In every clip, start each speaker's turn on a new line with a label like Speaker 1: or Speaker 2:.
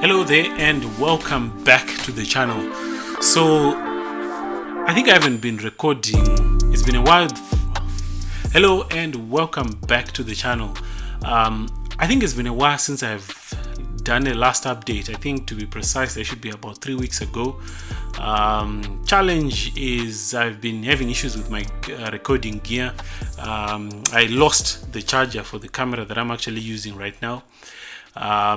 Speaker 1: Hello there and welcome back to the channel. So I think I haven't been recording, it's been a while. Hello and welcome back to the channel. I think it's been a while since I've done a last update. I think, to be precise, there should be about 3 weeks ago. Challenge is I've been having issues with my recording gear. I lost the charger for the camera that I'm actually using right now. I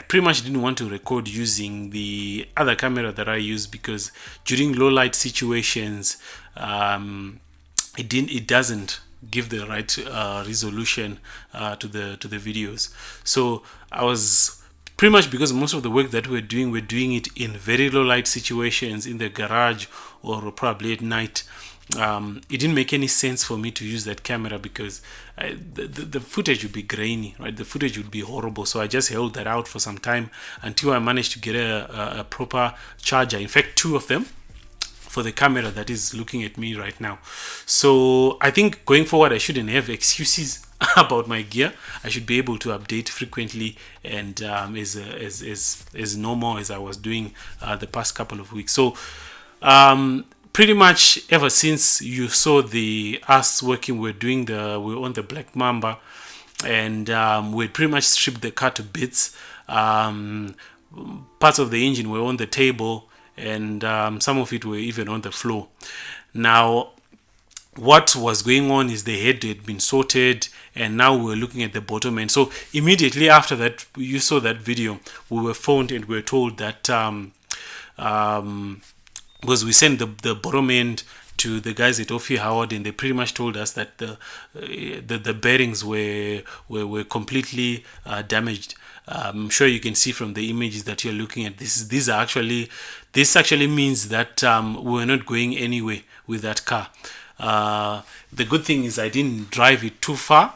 Speaker 1: pretty much didn't want to record using the other camera that I use because during low light situations it doesn't give the right resolution to the videos. So I was pretty much, because most of the work that we're doing it in very low light situations in the garage or probably at night. It didn't make any sense for me to use that camera because the footage would be grainy, right? The footage would be horrible. So I just held that out for some time until I managed to get a proper charger. In fact, 2 of them for the camera that is looking at me right now. So I think going forward, I shouldn't have excuses about my gear. I should be able to update frequently and as normal as I was doing the past couple of weeks. So pretty much ever since you saw us working, we're on the Black Mamba, and we pretty much stripped the car to bits. Parts of the engine were on the table, and some of it were even on the floor. Now, what was going on is the head had been sorted, and now we're looking at the bottom end. So immediately after that, you saw that video, we were phoned and we were told that because we sent the bottom end to the guys at Ophi Howard, and they pretty much told us that the bearings were completely damaged. I'm sure you can see from the images that you're looking at. This actually means that we're not going anywhere with that car. The good thing is I didn't drive it too far,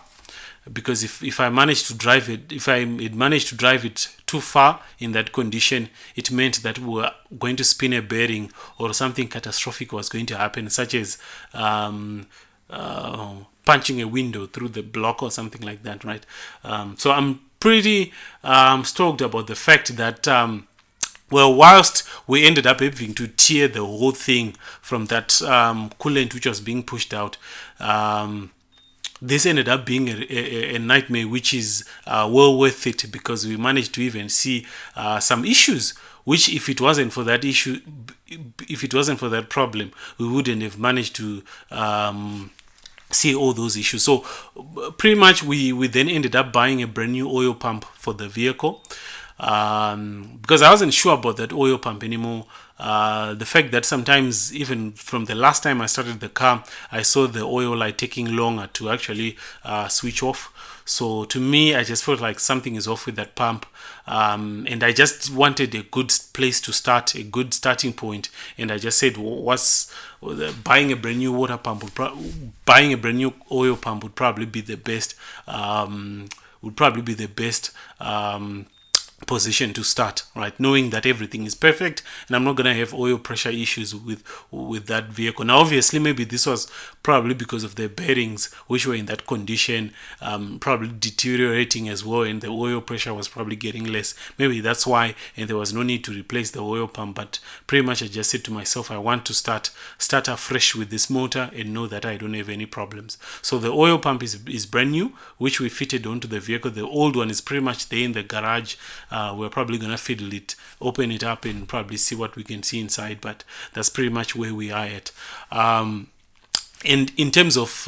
Speaker 1: because if I managed to drive it, if I had managed to drive it too far in that condition, it meant that we were going to spin a bearing or something catastrophic was going to happen, such as punching a window through the block or something like that, right? So I'm pretty stoked about the fact that whilst we ended up having to tear the whole thing from that coolant which was being pushed out, this ended up being a nightmare, which is well worth it, because we managed to even see some issues which, if it wasn't for that problem, we wouldn't have managed to see all those issues. So pretty much we then ended up buying a brand new oil pump for the vehicle, because I wasn't sure about that oil pump anymore. The fact that sometimes, even from the last time I started the car, I saw the oil light taking longer to actually switch off. So to me, I just felt like something is off with that pump, and I just wanted a good place to start, a good starting point. And I just said, buying a brand new water pump, buying a brand new oil pump would probably be the best. Position to start, right? Knowing that everything is perfect and I'm not gonna have oil pressure issues with that vehicle. Now, obviously, maybe this was probably because of the bearings which were in that condition, probably deteriorating as well, and the oil pressure was probably getting less. Maybe that's why, and there was no need to replace the oil pump. But pretty much I just said to myself, I want to start afresh with this motor and know that I don't have any problems. So the oil pump is brand new, which we fitted onto the vehicle. The old one is pretty much there in the garage. We're probably gonna fiddle it, open it up, and probably see what we can see inside. But that's pretty much where we are at. And in terms of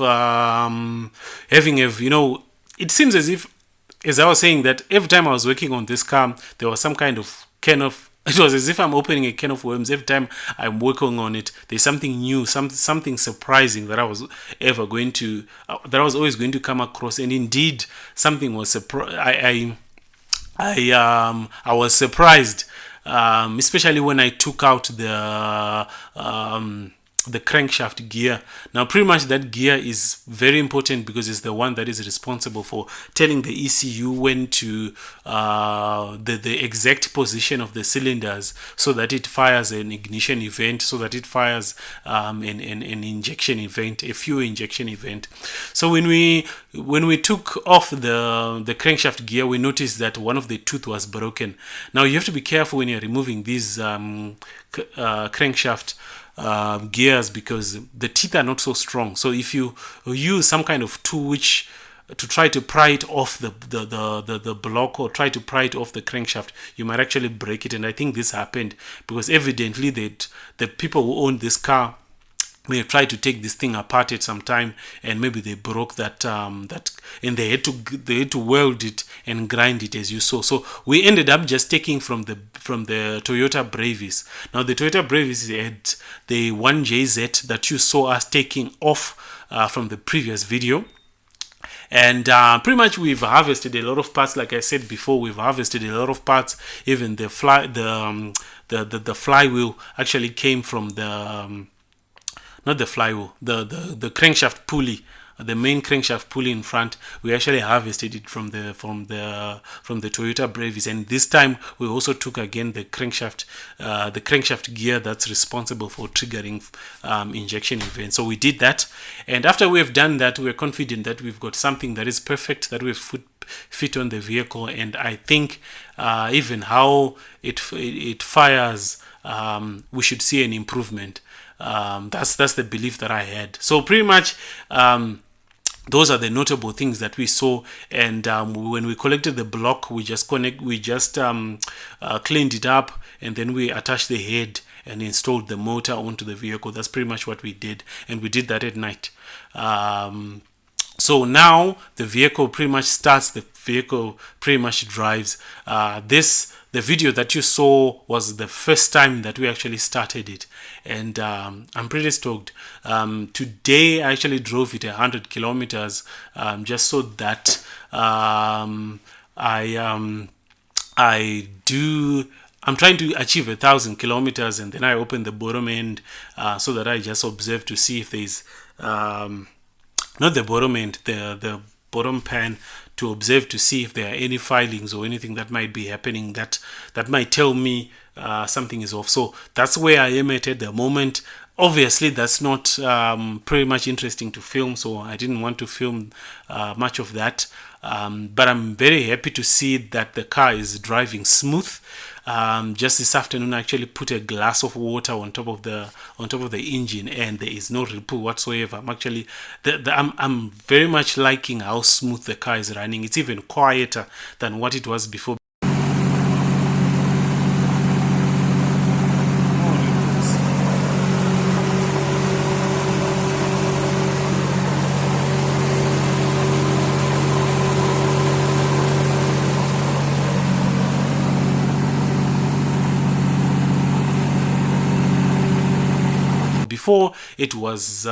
Speaker 1: it seems as if, as I was saying, that every time I was working on this car, there was some kind of it was as if I'm opening a can of worms. Every time I'm working on it, there's something new, something surprising that I was always going to come across. And indeed, something was I was surprised, especially when I took out the the crankshaft gear. Now pretty much that gear is very important because it's the one that is responsible for telling the ECU when to the exact position of the cylinders, so that it fires an ignition event, so that it fires an injection event, a fuel injection event. So when we took off the crankshaft gear, we noticed that one of the tooth was broken. Now you have to be careful when you're removing these crankshaft gears, because the teeth are not so strong. So if you use some kind of tool which to try to pry it off the block, or try to pry it off the crankshaft, you might actually break it. And I think this happened because evidently the people who owned this car may have tried to take this thing apart at some time, and maybe they broke that and they had to weld it and grind it, as you saw. So we ended up just taking from the Toyota Bravis. Now the Toyota Bravis had the 1JZ that you saw us taking off from the previous video. And pretty much we've harvested a lot of parts. Like I said before, we've harvested a lot of parts. Even the flywheel actually came from the not the flywheel, the crankshaft pulley, the main crankshaft pulley in front. We actually harvested it from the Toyota Bravis, and this time we also took again the crankshaft gear that's responsible for triggering injection events. So we did that, and after we have done that, we're confident that we've got something that is perfect, that we've fit on the vehicle. And I think even how it fires, we should see an improvement. That's the belief that I had. So pretty much those are the notable things that we saw. And when we collected the block, we just cleaned it up, and then we attached the head and installed the motor onto the vehicle. That's pretty much what we did, and we did that at night. So now the vehicle pretty much starts, the vehicle pretty much drives. The video that you saw was the first time that we actually started it, and I'm pretty stoked. Today I actually drove it 100 kilometers, just so that I'm trying to achieve 1,000 kilometers, and then I open the bottom end so that I just observe to see if there's not the bottom end, the bottom pan, to observe to see if there are any filings or anything that might be happening that might tell me something is off. So that's where I am at the moment. Obviously that's not pretty much interesting to film, so I didn't want to film much of that, but I'm very happy to see that the car is driving smooth. Just this afternoon I actually put a glass of water on top of the engine, and there is no ripple whatsoever. I'm actually I'm very much liking how smooth the car is running. It's even quieter than what it was before. Before it was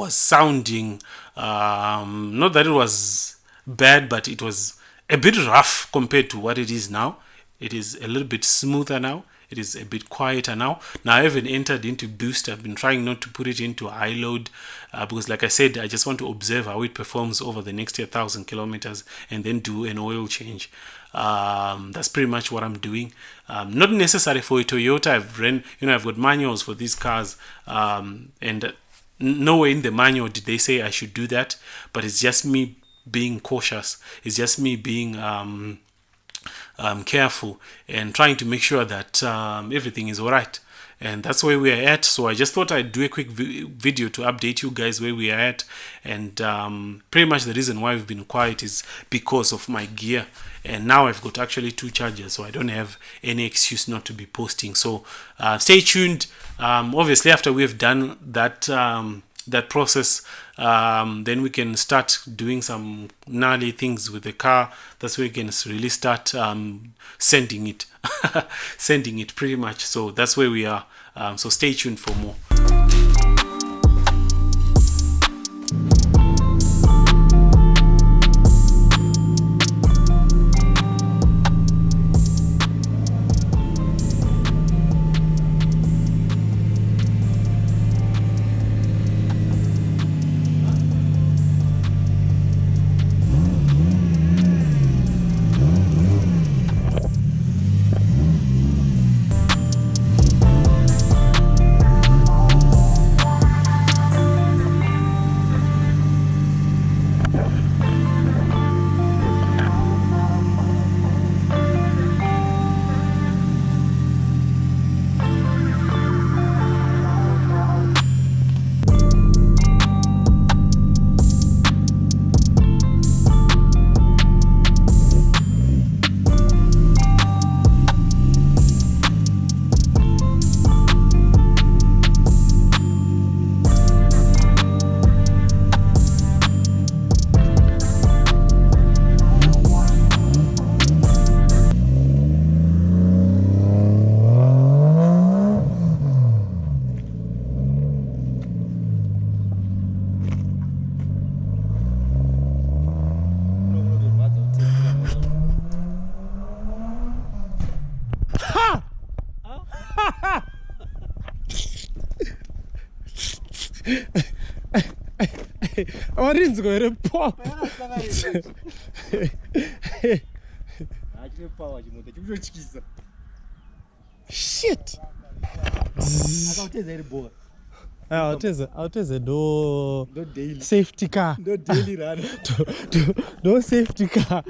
Speaker 1: sounding not that it was bad, but it was a bit rough compared to what it is now. It is a little bit smoother now. It is a bit quieter now. Now I haven't entered into boost. I've been trying not to put it into high load because, like I said, I just want to observe how it performs over the next 1,000 kilometers and then do an oil change. That's pretty much what I'm doing. Not necessary for a Toyota. I've got manuals for these cars, and nowhere in the manual did they say I should do that. But it's just me being cautious. It's just me being careful and trying to make sure that everything is all right. And that's where we are at. So I just thought I'd do a quick video to update you guys where we are at. And pretty much the reason why we've been quiet is because of my gear. And now I've got actually 2 chargers, so I don't have any excuse not to be posting. So stay tuned. Obviously, after we've done that process, then we can start doing some gnarly things with the car. That's where we can really start sending it sending it pretty much. So that's where we are. So stay tuned for more.
Speaker 2: Amarinzi gore pop. Shit. I'll tell the no safety car.
Speaker 3: No daily run.
Speaker 2: No safety car.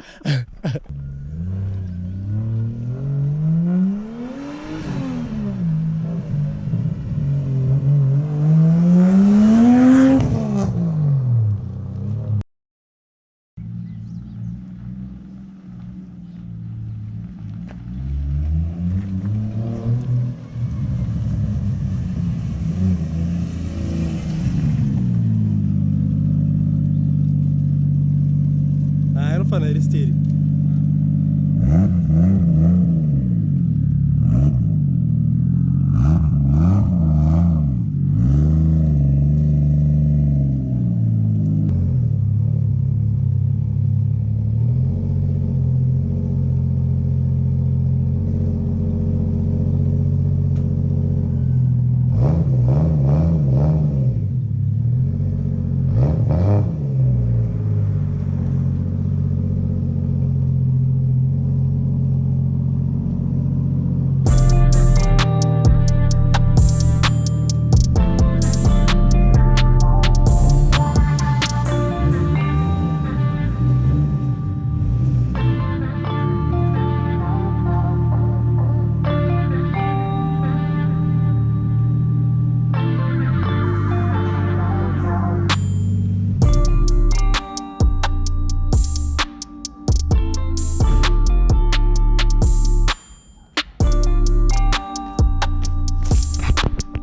Speaker 2: I don't find it steady.